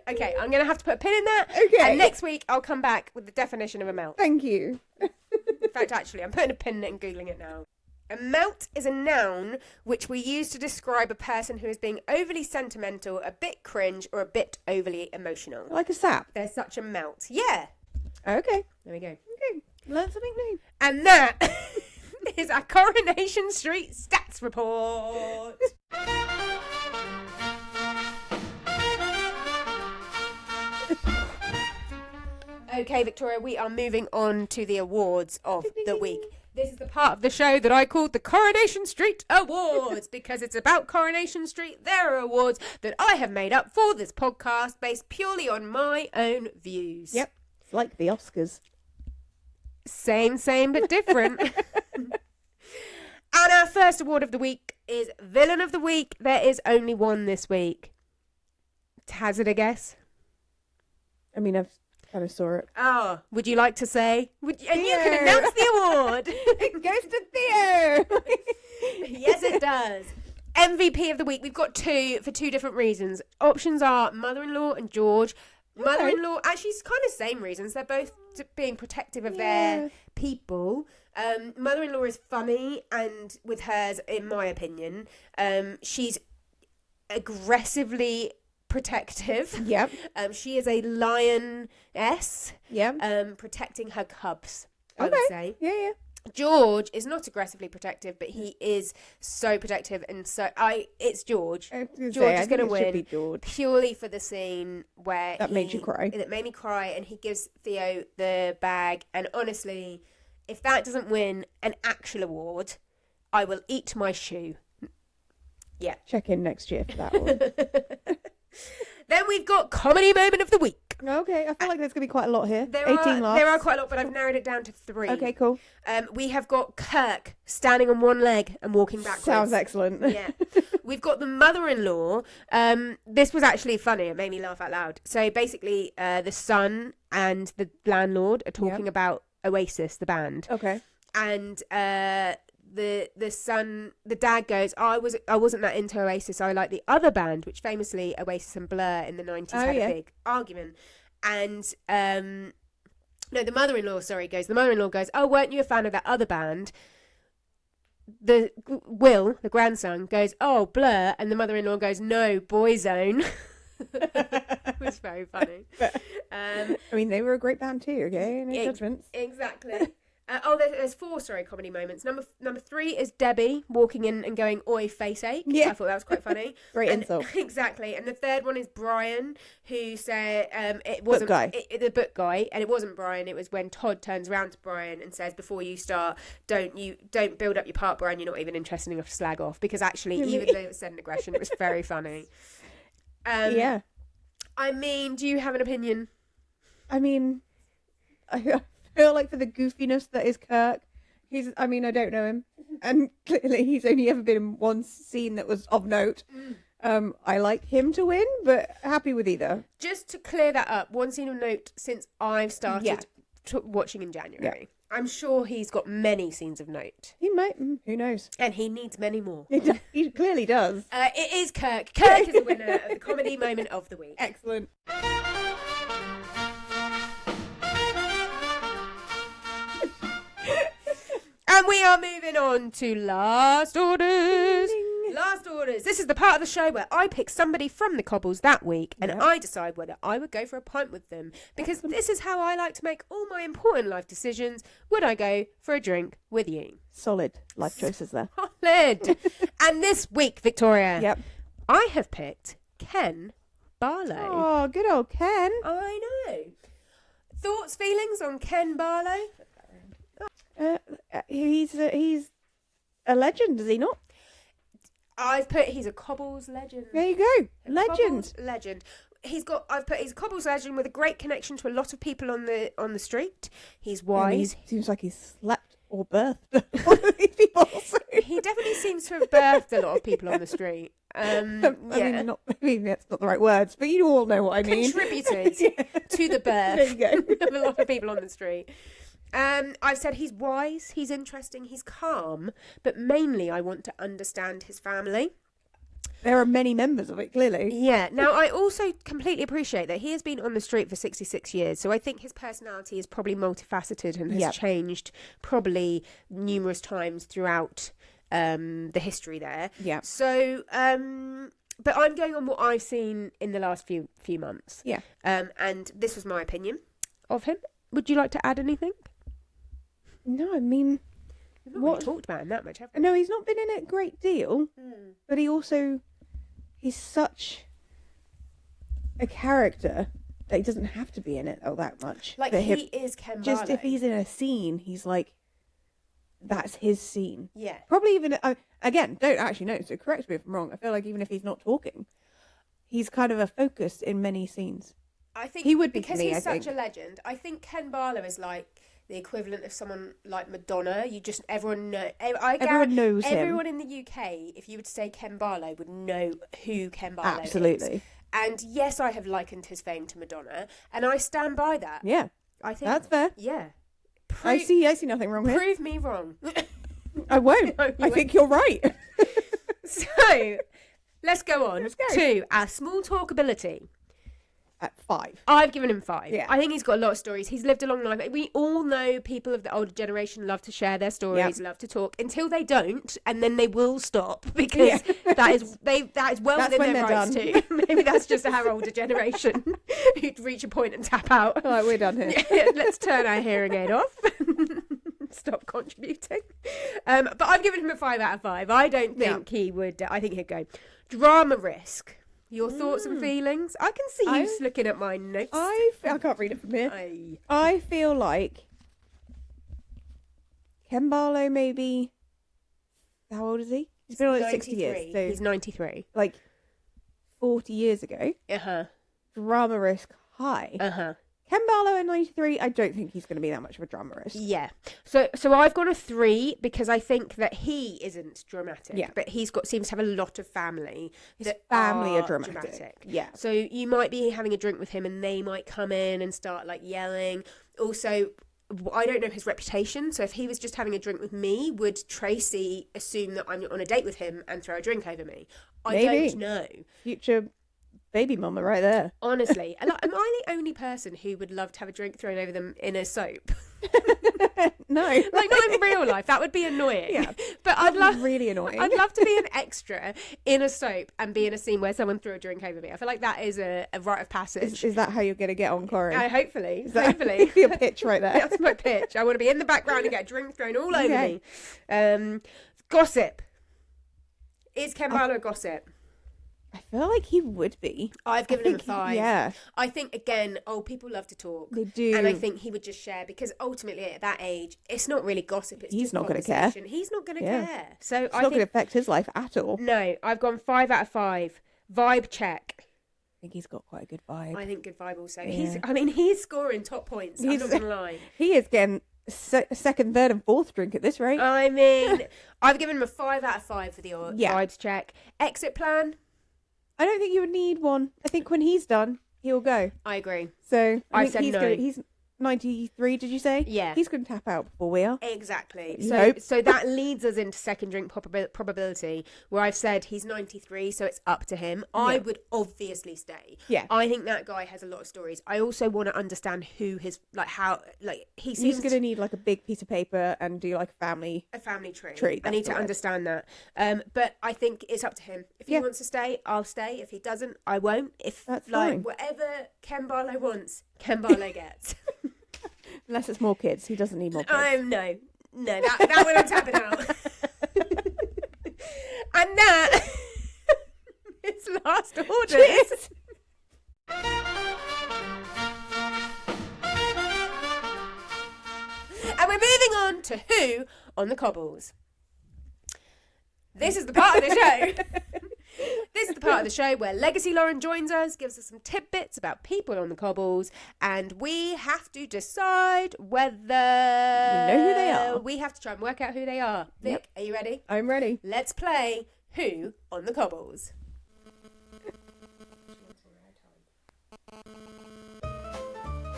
Okay, I'm going to have to put a pin in that. Okay. And next week, I'll come back with the definition of a melt. Thank you. In fact, actually, I'm putting a pin in it and Googling it now. A melt is a noun which we use to describe a person who is being overly sentimental, a bit cringe, or a bit overly emotional. Like a sap. They're such a melt. Yeah. Okay. There we go. Okay. Learn something new. And that is our Coronation Street Stats Report. Okay, Victoria, we are moving on to the awards of the week. This is the part of the show that I called the Coronation Street Awards because it's about Coronation Street. There are awards that I have made up for this podcast based purely on my own views. Yep. It's like the Oscars. Same, but different. And our first award of the week is Villain of the Week. There is only one this week. Hazard a guess? I mean, I've kind of saw it. Oh, would you like to say? And you can announce the award. It goes to Theo. Yes, it does. MVP of the week. We've got two for two different reasons. Options are mother-in-law and George. Okay. Mother-in-law, actually, it's kind of same reasons. They're both being protective of their people. Mother-in-law is funny, and with hers, in my opinion, she's aggressively protective. Yep. She is a lioness. Yep. Protecting her cubs, I would say. Yeah. George is not aggressively protective, but he is so protective, and so it's George. George is going to win purely for the scene where that made you cry. That made me cry, and he gives Theo the bag. And honestly, if that doesn't win an actual award, I will eat my shoe. Yeah. Check in next year for that one. Then we've got Comedy Moment of the Week. Okay, I feel like there's going to be quite a lot here. 18 laughs. There are quite a lot, but I've narrowed it down to 3. Okay, cool. We have got Kirk standing on one leg and walking backwards. Sounds excellent. Yeah. We've got the mother-in-law. This was actually funny. It made me laugh out loud. So basically, the son and the landlord are talking about Oasis, the band. Okay. And the dad goes, I wasn't that into Oasis. I like the other band, which famously Oasis and Blur in the 90s had a big argument. And the mother-in-law goes, oh, weren't you a fan of that other band? The grandson, goes, oh, Blur, and the mother-in-law goes, no, Boyzone. It was very funny. I mean, they were a great band too. Okay, no judgments. Exactly. There's 4 comedy moments. Number 3 is Debbie walking in and going, oi, face ache. Yeah. I thought that was quite funny. Great insult. Exactly. And the third one is Brian, who said it wasn't the book guy, and it wasn't Brian. It was when Todd turns around to Brian and says, before you start, don't build up your part, Brian. You're not even interested enough to slag off. Because actually, even though it was said in aggression, it was very funny. Yeah. I mean, do you have an opinion? I mean, I feel like for the goofiness that is Kirk, I don't know him, and clearly he's only ever been in one scene that was of note. I like him to win, but happy with either. Just to clear that up, one scene of note since I've started watching in January. Yeah. I'm sure he's got many scenes of note. He might. Who knows? And he needs many more. He clearly does. It is Kirk. Kirk is the winner of the comedy moment of the week. Excellent. And we are moving on to Last Orders. Last Orders. This is the part of the show where I pick somebody from the Cobbles that week and I decide whether I would go for a pint with them. Because this is how I like to make all my important life decisions. Would I go for a drink with you? Solid life choices there. Solid. And this week, Victoria, yep, I have picked Ken Barlow. Oh, good old Ken. I know. Thoughts, feelings on Ken Barlow? He's a legend, is he not? I've put he's a Cobbles legend. There you go. Legend. Cobbles legend. He's a Cobbles legend with a great connection to a lot of people on the street. He's wise. Seems like he's slept or birthed all of these people. So. He definitely seems to have birthed a lot of people on the street. I mean, maybe that's not the right words, but you all know what I mean. Contributed to the birth There you go. of a lot of people on the street. I've said he's wise, he's interesting, he's calm, but mainly I want to understand his family. There are many members of it, clearly. Yeah. Now, I also completely appreciate that he has been on the street for 66 years, so I think his personality is probably multifaceted and has changed probably numerous times throughout the history there. Yeah. So, but I'm going on what I've seen in the last few months. Yeah. And this was my opinion of him. Would you like to add anything? No, I mean... We've not really talked about him that much, have we? No, he's not been in it a great deal, but he's such a character that he doesn't have to be in it that much. Like, he is Ken Just Barlow. if he's in a scene, he's like, that's his scene. Yeah. Probably even, again, don't actually know, so correct me if I'm wrong. I feel like even if he's not talking, he's kind of a focus in many scenes. I think he would be because to me, he's I such think. a legend. I think Ken Barlow is like the equivalent of someone like Madonna. Everyone knows him. Everyone in the UK, if you were to say Ken Barlow, would know who Ken Barlow is. Absolutely. And yes, I have likened his fame to Madonna, and I stand by that. Yeah, I think that's fair. Yeah, I see nothing wrong here. Prove me wrong. I won't. No, I think you're right. So let's go on to our small talk ability. At 5. I've given him 5. Yeah. I think he's got a lot of stories. He's lived a long life. We all know people of the older generation love to share their stories, love to talk until they don't, and then they will stop because that is well That's within their rights done. too. Maybe that's just our older generation who'd reach a point and tap out. All right, we're done here. Let's turn our hearing aid off. Stop contributing. But I've given him a 5 out of 5. I don't think he would. I think he'd go drama risk. Your thoughts and feelings? I can see you looking at my notes. I can't read it from here. I feel like Ken Barlow maybe... How old is he? He's been on it 60 years. So he's 93. like 40 years ago. Uh-huh. Drama risk high. Uh-huh. Ken Barlow in 93, I don't think he's going to be that much of a drama risk. Yeah. So I've got a 3 because I think that he isn't dramatic. Yeah. But seems to have a lot of family. His family are dramatic. Yeah. So you might be having a drink with him and they might come in and start like yelling. Also, I don't know his reputation. So if he was just having a drink with me, would Tracy assume that I'm on a date with him and throw a drink over me? I don't know. Future baby mama right there. Honestly. Am I the only person who would love to have a drink thrown over them in a soap? No. Like, not in real life. That would be annoying. Yeah. But I'd love... really annoying. I'd love to be an extra in a soap and be in a scene where someone threw a drink over me. I feel like that is a rite of passage. Is that how you're going to get on, Corrie? Hopefully. Is that Hopefully. your pitch right there? That's my pitch. I want to be in the background and get a drink thrown all over me. Gossip. Is Ken Barlow gossip? I feel like he would be. I've given him a 5. Yeah. I think, again, people love to talk. They do. And I think he would just share because ultimately at that age, it's not really gossip. It's He's just not going to care. He's not going to care. So it's not going to affect his life at all. No, I've gone 5 out of 5. Vibe check. I think he's got quite a good vibe. I think good vibe also. Yeah. He's scoring top points. I'm not going to lie. He is getting second, third and fourth drink at this rate. I mean, I've given him a 5 out of 5 for the vibes check. Exit plan. I don't think you would need one. I think when he's done, he'll go. I agree. So I said no. He's 93, did you say? Yeah. He's going to tap out before we are. Exactly. You hope. So that leads us into second drink probability, where I've said he's 93, so it's up to him. I would obviously stay. Yeah. I think that guy has a lot of stories. I also want to understand who his, he seems... He's going to need like a big piece of paper and do like a family tree. I need to understand that. But I think it's up to him. If he wants to stay, I'll stay. If he doesn't, I won't. If That's fine. Whatever Ken Barlow wants, Ken Barlow gets. Unless it's more kids. He doesn't need more kids. No, that women's tapping out. And that is last orders. Cheers. And we're moving on to who on the cobbles. This is the part of the show. This is the part of the show where Legacy Lauren joins us, gives us some tidbits about people on the cobbles, and we have to decide whether we know who they are. We have to try and work out who they are. Vic, Are you ready? I'm ready. Let's play Who on the Cobbles.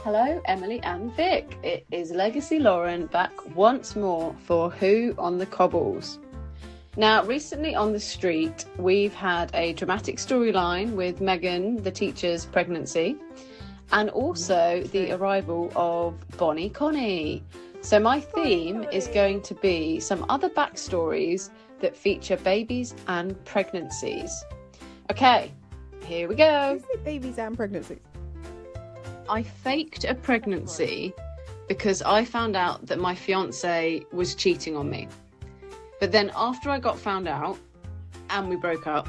Hello, Emily and Vic. It is Legacy Lauren back once more for Who on the Cobbles. Now, recently on the street, we've had a dramatic storyline with Megan, the teacher's pregnancy, and also the arrival of Bonnie Connie. So my theme is going to be some other backstories that feature babies and pregnancies. Okay, here we go. You say babies and pregnancies. I faked a pregnancy because I found out that my fiance was cheating on me. But then after I got found out and we broke up,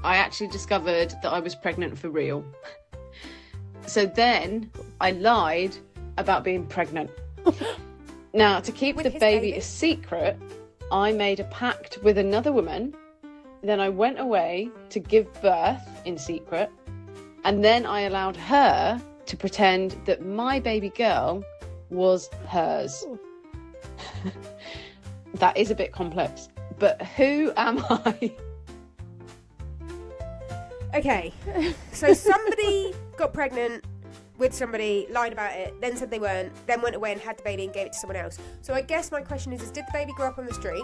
I actually discovered that I was pregnant for real. So then I lied about being pregnant. Now, to keep the baby a secret, I made a pact with another woman. Then I went away to give birth in secret. And then I allowed her to pretend that my baby girl was hers. That is a bit complex, but who am I? Okay, so somebody got pregnant with somebody, lied about it, then said they weren't, then went away and had the baby and gave it to someone else. So I guess my question is did the baby grow up on the street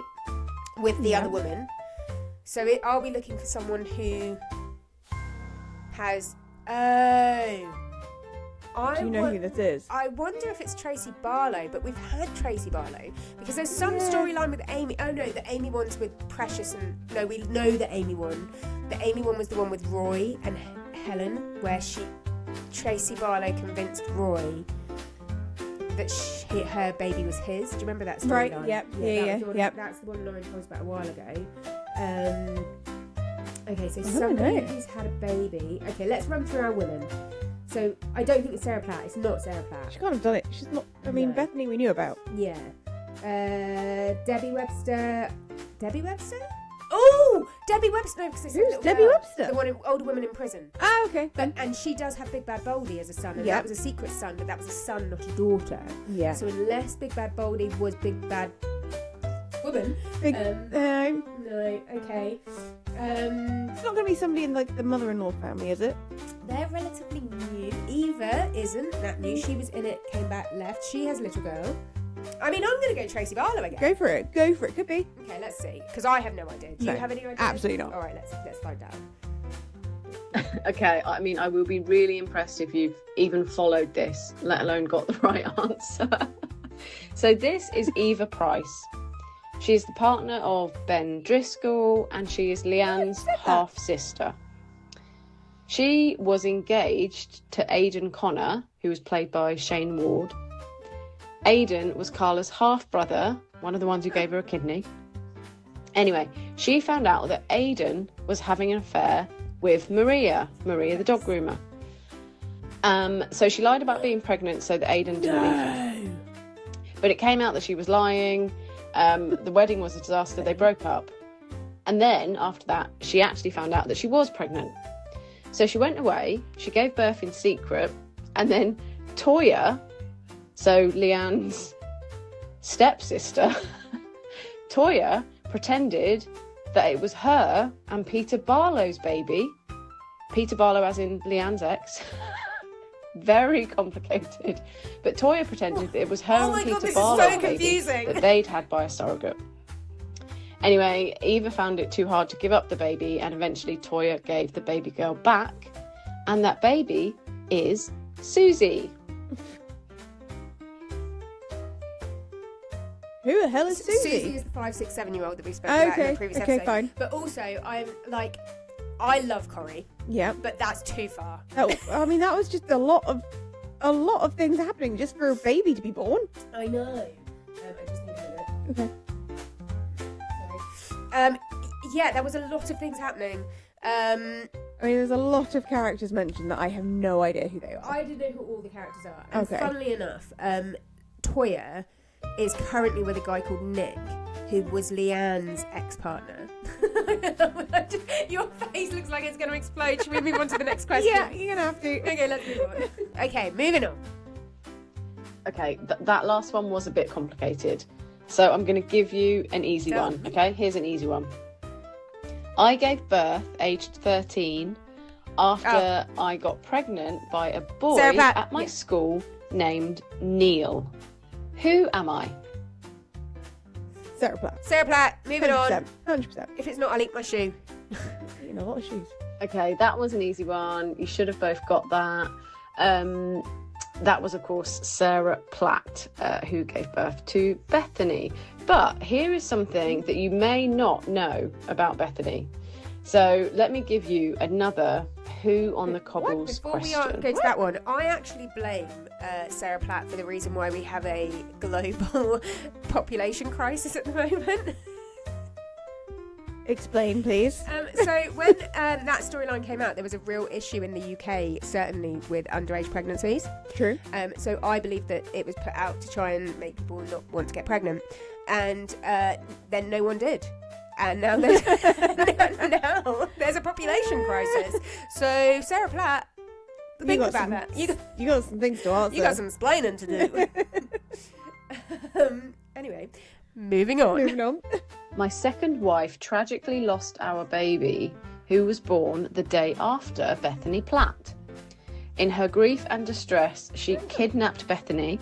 with the other woman? So are we looking for someone who has... Do you know who this is? I wonder if it's Tracy Barlow, but we've had Tracy Barlow because there's some storyline with Amy. Oh no, the Amy one's with Precious and no, we know the Amy one. The Amy one was the one with Roy and Helen, where Tracy Barlow convinced Roy that her baby was his. Do you remember that storyline? Right. Yep. Yeah. That's the one Lauren told us about a while ago. Okay, so somebody who's had a baby. Okay, let's run through our women. So I don't think it's Sarah Platt. It's not Sarah Platt. She can't have done it. She's not. I mean, no. Bethany we knew about. Yeah. Debbie Webster. Debbie Webster? Oh, Debbie Webster. No, because who's Debbie Webster? The one older woman in prison. Ah, okay. And she does have Big Bad Boldy as a son, and that was a secret son, but that was a son, not a daughter. Yeah. So unless Big Bad Boldy was Big Bad woman. No. Okay. It's not going to be somebody in like the mother-in-law family, is it? They're relatively new. Eva isn't that new. She was in it, came back, left. She has a little girl. I mean, I'm going to go Tracy Barlow again. Go for it. Could be. Okay, let's see. Because I have no idea. Do you have any idea? Absolutely not. All right, let's find out. Okay, I mean, I will be really impressed if you've even followed this, let alone got the right answer. So this is Eva Price. She is the partner of Ben Driscoll, and she is Leanne's half-sister. She was engaged to Aidan Connor, who was played by Shane Ward. Aidan was Carla's half-brother, one of the ones who gave her a kidney. Anyway, she found out that Aidan was having an affair with Maria the dog groomer. So she lied about being pregnant so that Aidan didn't leave her. But it came out that she was lying. The wedding was a disaster. They broke up. And then, after that, she actually found out that she was pregnant. So she went away, she gave birth in secret, and then Toya, so Leanne's stepsister, Toya pretended that it was her and Peter Barlow's baby. Peter Barlow as in Leanne's ex. Very complicated. But Toya pretended that it was her and Peter Barlow's baby that they'd had by a surrogate. Anyway, Eva found it too hard to give up the baby, and eventually Toya gave the baby girl back. And that baby is Susie. Who the hell is Susie? Susie is the 5, 6, 7-year-old that we spoke about in the previous episode. Okay, fine. But also, I love Corrie. Yeah. But that's too far. I mean, that was just a lot of things happening just for a baby to be born. I know. I just need a minute. Okay. Sorry. Yeah, there was a lot of things happening. I mean, there's a lot of characters mentioned that I have no idea who they are. I don't know who all the characters are. And funnily enough, Toya is currently with a guy called Nick, who was Leanne's ex-partner. Your face looks like it's going to explode. Should we move on to the next question? Yeah, you're going to have to. Okay, let's move on. Okay, moving on. Okay, that last one was a bit complicated. So I'm going to give you an easy one. Okay, here's an easy one. I gave birth aged 13 after I got pregnant by a boy at my school named Neil. Who am I? Sarah Platt. Sarah Platt, moving 100%, on. 100%. If it's not, I'll eat my shoe. You know, a lot of shoes. Okay, that was an easy one. You should have both got that. That was, of course, Sarah Platt, who gave birth to Bethany. But here is something that you may not know about Bethany. So let me give you another Who on the Cobbles Before question. we go to that one, I actually blame Sarah Platt for the reason why we have a global population crisis at the moment. Explain, please. So when that storyline came out, there was a real issue in the UK, certainly with underage pregnancies. True. So I believe that it was put out to try and make people not want to get pregnant. And then no one did. And now there's, now there's a population crisis. So Sarah Platt, think about that. You got some things to answer. You got some explaining to do. Anyway, moving on. My second wife tragically lost our baby, who was born the day after Bethany Platt. In her grief and distress, she kidnapped Bethany,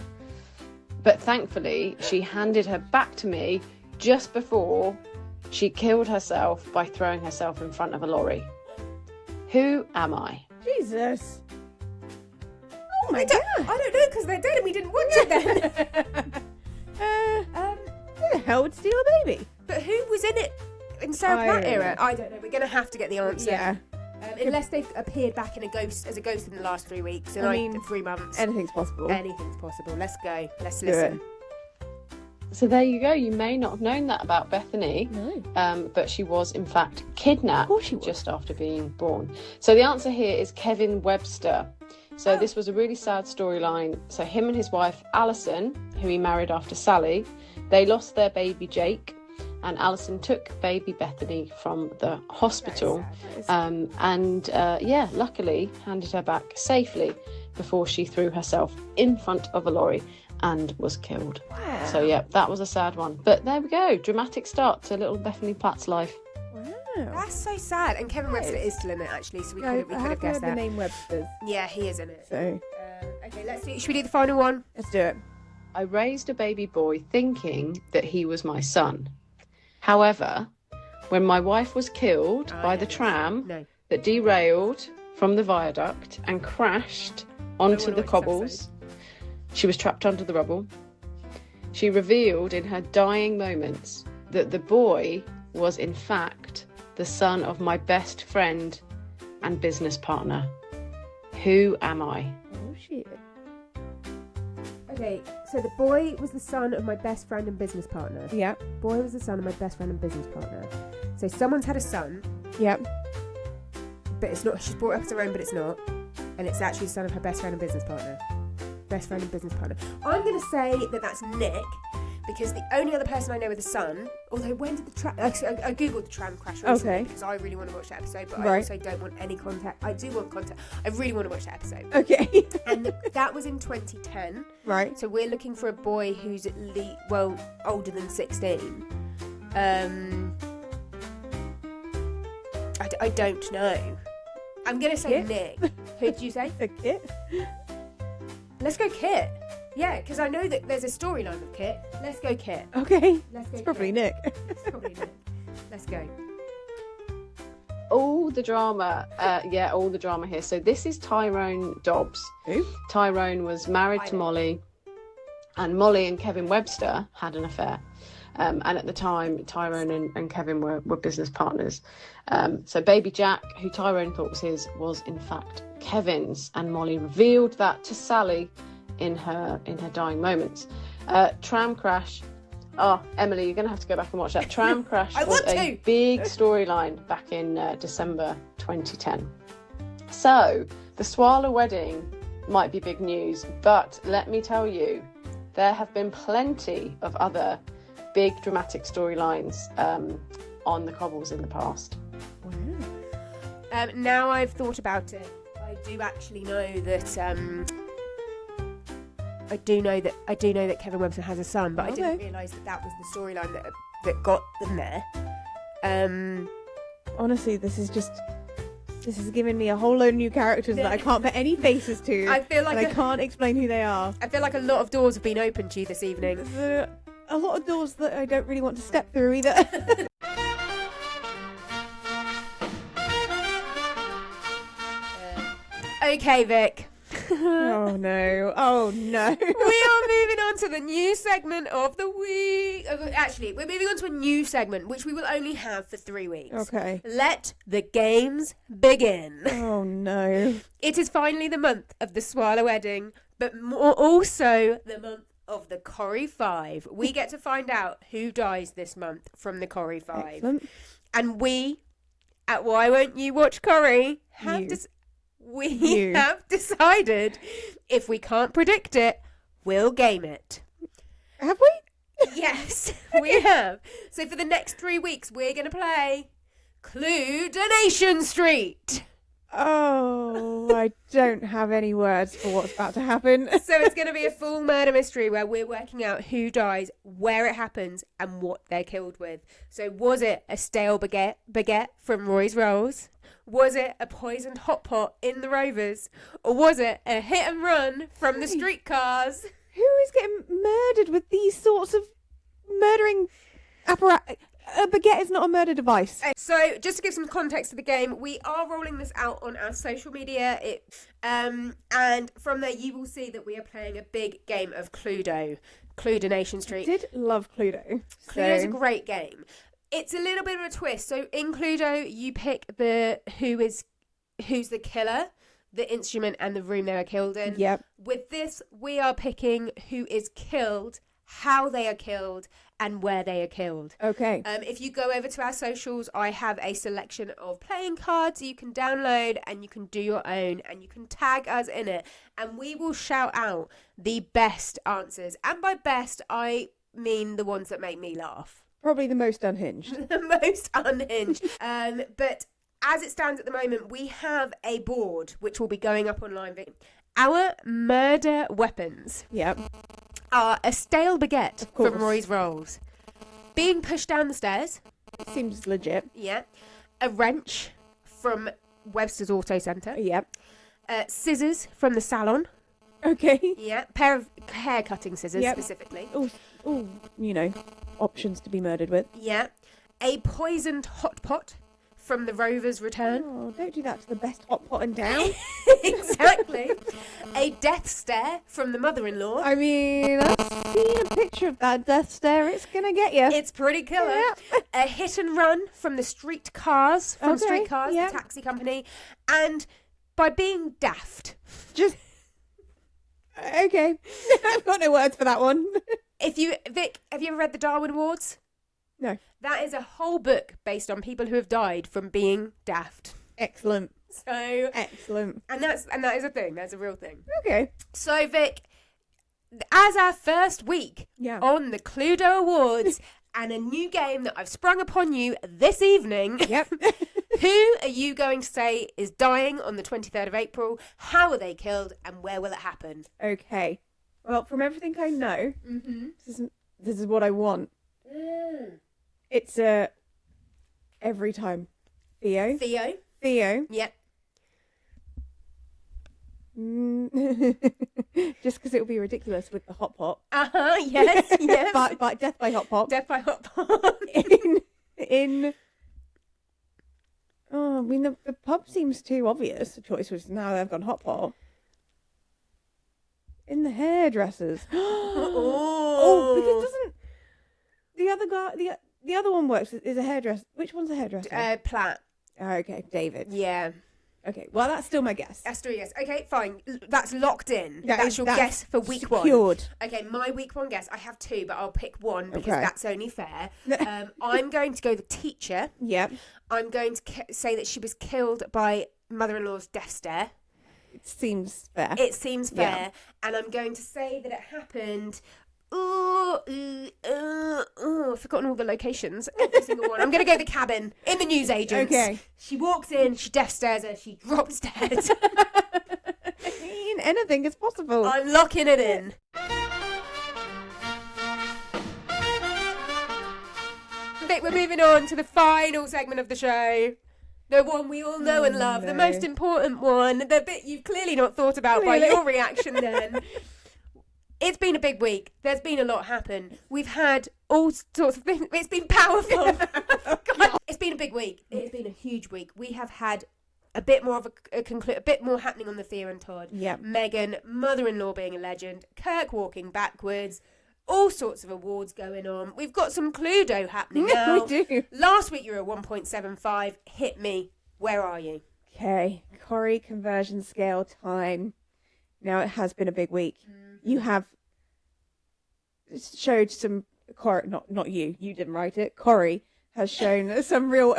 but thankfully she handed her back to me just before she killed herself by throwing herself in front of a lorry. Who am I? Jesus. Oh my God. I don't know, because they're dead and we didn't watch it then. Who the hell would steal a baby? But who was in it in Sarah Platt era? I don't know. We're going to have to get the answer. Yeah. Unless they've appeared back in as a ghost in the last 3 weeks. And I mean, 3 months. Anything's possible. Anything's possible. Let's go. Let's Do listen. it. So there you go. You may not have known that about Bethany, No. but she was in fact kidnapped just after being born. So the answer here is Kevin Webster. So this was a really sad storyline. So him and his wife Alison, who he married after Sally, they lost their baby Jake, and Alison took baby Bethany from the hospital, luckily handed her back safely before she threw herself in front of a lorry and was killed. Wow. So yeah, that was a sad one. But there we go, dramatic start to little Bethany Platt's life. Wow. That's so sad. And Kevin Webster is still in it, actually, so we could have heard guessed the that. name Webster's. Yeah, he is in it. So Okay, should we do the final one? let's do it. I raised a baby boy thinking that he was my son. However, when my wife was killed by the tram that derailed from the viaduct and crashed onto the cobbles, she was trapped under the rubble. She revealed in her dying moments that the boy was in fact the son of my best friend and business partner. Who am I? Oh shit. Okay, so the boy was the son of my best friend and business partner. Yep. Boy was the son of my best friend and business partner. So someone's had a son, Yep. but it's not. She's brought up as her own, but it's not. And it's actually the son of her best friend and business partner. Best friend and business partner. I'm going to say that that's Nick, because the only other person I know with a son, although when did the tram... I googled the tram crash recently because I really want to watch that episode, but I also don't want any contact. I do want contact. I really want to watch that episode. Okay. And that was in 2010. Right. So we're looking for a boy who's at least, older than 16. I don't know. I'm going to say Kit? Nick. Who did you say? A Kit? Let's go Kit. Yeah, because I know that there's a storyline with Kit. Let's go Kit. Okay. Let's go It's probably Kit. Nick. It's probably Nick. Let's go. All the drama, all the drama here. So this is Tyrone Dobbs. Who? Tyrone was married to Molly, and Molly and Kevin Webster had an affair. And at the time, Tyrone and Kevin were business partners. So baby Jack, who Tyrone thought was his, was in fact Kevin's, and Molly revealed that to Sally in her dying moments. Tram crash. Oh, Emily, you're going to have to go back and watch that. Tram crash was a big storyline back in December 2010. So the Swarla Wedding might be big news, but let me tell you, there have been plenty of other big dramatic storylines on the cobbles in the past. Now I've thought about it, I do actually know that I do know that Kevin Webster has a son, but I didn't realise that was the storyline that got them there. Honestly, this is giving me a whole load of new characters that I can't put any faces to. I feel like I can't explain who they are. I feel like a lot of doors have been opened to you this evening. There's a lot of doors that I don't really want to step through either. Okay, Vic. Oh no. We are moving on to the new segment of the week. Actually, we're moving on to a new segment, which we will only have for 3 weeks. Okay. Let the games begin. Oh no. It is finally the month of the Swarla Wedding, but also the month of the Corrie 5. We get to find out who dies this month from the Corrie 5. Excellent. And we, at Why Won't You Watch Corrie, have decided if we can't predict it, we'll game it. Have we? Yes, we have. So for the next 3 weeks, we're going to play Coronation Street. Oh, I don't have any words for what's about to happen. So it's going to be a full murder mystery where we're working out who dies, where it happens, and what they're killed with. So was it a stale baguette from Roy's Rolls? Was it a poisoned hot pot in the Rovers? Or was it a hit and run from the streetcars? Who is getting murdered with these sorts of murdering apparatus? A baguette is not a murder device. So, just to give some context to the game, we are rolling this out on our social media. And from there, you will see that we are playing a big game of Cluedo Street. I did love Cluedo. Cluedo's a great game. It's a little bit of a twist. So, in Cluedo, you pick who's the killer, the instrument, and the room they were killed in. Yep. With this, we are picking who is killed, how they are killed, and where they are killed. Okay. If you go over to our socials, I have a selection of playing cards you can download and you can do your own and you can tag us in it. And we will shout out the best answers. And by best, I mean the ones that make me laugh. Probably the most unhinged. The most unhinged. But as it stands at the moment, we have a board which will be going up online. Our murder weapons. Yep. Are a stale baguette Of course. from Roy's Rolls, being pushed down the stairs. Seems legit. Yeah. A wrench from Webster's Auto Centre. Yep. Scissors from the salon. Okay. Yeah. Pair of hair cutting scissors specifically. Oh, options to be murdered with. Yeah. A poisoned hot pot from the Rover's return. Oh, don't do that to the best hot pot in town. Exactly. A death stare from the mother-in-law. I mean, I've seen a picture of that death stare. It's gonna get you. It's pretty killer. Yeah. A hit and run from the Streetcars, Yeah. the taxi company. And by being daft. Just... Okay. I've got no words for that one. Vic, have you ever read the Darwin Awards? No. That is a whole book based on people who have died from being daft. Excellent. So Excellent. and that is a thing. That's a real thing. Okay. So Vic, as our first week on the Cluedo Awards and a new game that I've sprung upon you this evening. Yep. Who are you going to say is dying on the 23rd of April? How are they killed? And where will it happen? Okay. Well, from everything I know, this is what I want. It's every time. Theo. Yep. Just because it will be ridiculous with the hot pot. Yes. But death by hot pot. Death by hot pot. Oh, I mean, the pub seems too obvious. The choice was now they've gone hot pot. In the hairdressers. Oh, because doesn't the other guy the other one works is a hairdresser. Which one's a hairdresser? Platt. Oh, okay, David. Yeah. Okay, well that's still my guess. That's still a guess. Okay, fine. That's locked in. That's your guess for week secured. 1. Okay, my week 1 guess. I have 2, but I'll pick one because that's only fair. No. I'm going to go the teacher. Yep. I'm going to say that she was killed by mother-in-law's death stare. It seems fair. It seems fair. And I'm going to say that it happened... I've forgotten all the locations. Every single one. I'm going to go the cabin in the newsagents. Okay. She walks in, she death stares her, she drops dead. Anything is possible. I'm locking it in. We're moving on to the final segment of the show. The one we all know and love, the most important one, the bit you've clearly not thought about by your reaction then. It's been a big week. There's been a lot happen. We've had all sorts of things. It's been powerful. God. It's been a big week. It's been a huge week. We have had a bit more of a bit more happening on the Thea and Todd. Yeah. Meghan, mother-in-law being a legend, Kirk walking backwards, all sorts of awards going on. We've got some Cluedo happening now. We do. Last week you were at 1.75. Hit me. Where are you? Okay, Corrie Conversion Scale time. Now, it has been a big week. You have showed some... Not you. You didn't write it. Corrie has shown some real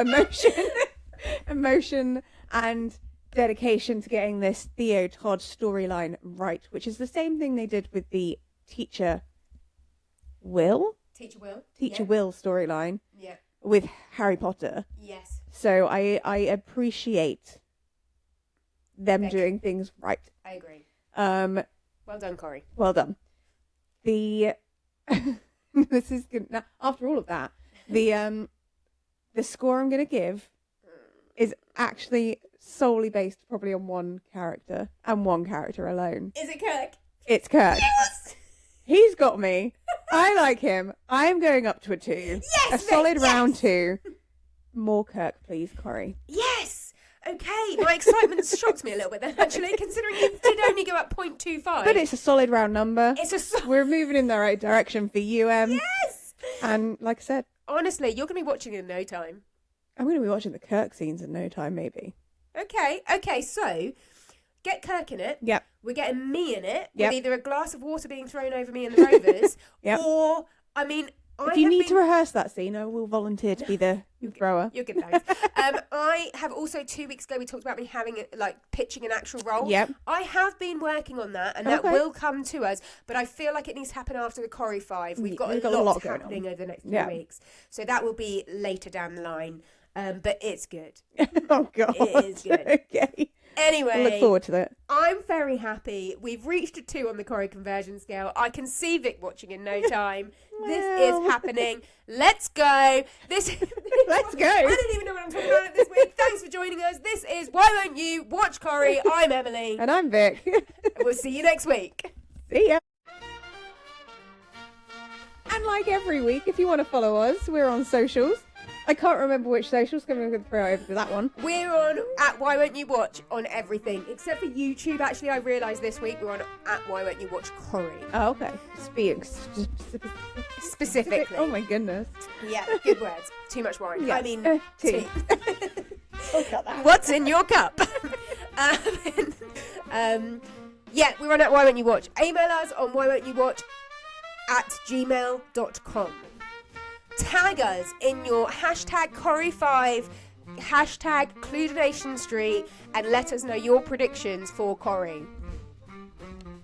emotion and dedication to getting this Theo Todd storyline right, which is the same thing they did with the Teacher Will storyline with Harry Potter. Yes. So I appreciate them doing things right. I agree. Well done, Corrie. Well done. This is good. Now, after all of that, the score I'm going to give is actually solely based probably on one character and one character alone. Is it Kirk? It's Kirk. Yes! He's got me. I like him. I am going up to a 2. Yes, a solid yes! round 2. More Kirk, please, Corrie. Yes! Okay, my excitement shocked me a little bit then, actually, considering you did only go at 0.25. But it's a solid round number. It's a We're moving in the right direction for you, Yes! And like I said... Honestly, you're going to be watching in no time. I'm going to be watching the Kirk scenes in no time, maybe. Okay, so... Get Kirk in it. Yep. We're getting me in it. Yep. With either a glass of water being thrown over me and the Rovers, Yep. or, I mean... If you need to rehearse that scene, I will volunteer to be the thrower. You're good, thanks. I have also 2 weeks ago, we talked about me having, pitching an actual role. Yep. I have been working on that, and that will come to us, but I feel like it needs to happen after the Corrie 5. We've got a lot happening over the next few weeks. So that will be later down the line. But it's good. Oh, God. It is good. Okay. Anyway, I look forward to that. I'm very happy. We've reached a 2 on the Corrie Conversion Scale. I can see Vic watching in no time. This is happening. Let's go. Let's go. I don't even know what I'm talking about this week. Thanks for joining us. This is Why Won't You Watch Corrie? I'm Emily. And I'm Vic. We'll see you next week. See ya. And like every week, if you want to follow us, we're on socials. I can't remember which socials, so I'm going to throw over to that one. We're on at Why Won't You Watch on everything, except for YouTube. Actually, I realised this week we're on at Why Won't You Watch Corrie. Oh, okay. Specifically. Oh, my goodness. Yeah, good words. Too much wine. Yeah. I mean, tea. Oh, got that. What's in your cup? Yeah, we're on at Why Won't You Watch. Email us on whywon'tyouvwatch@gmail.com. Tag us in your hashtag Corrie5, hashtag Coronation Street, and let us know your predictions for Corrie.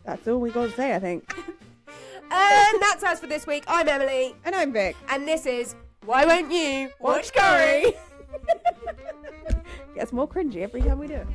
That's all we got to say, I think. And that's us for this week. I'm Emily. And I'm Vic. And this is Why Won't You Watch Corrie? Gets more cringy every time we do it.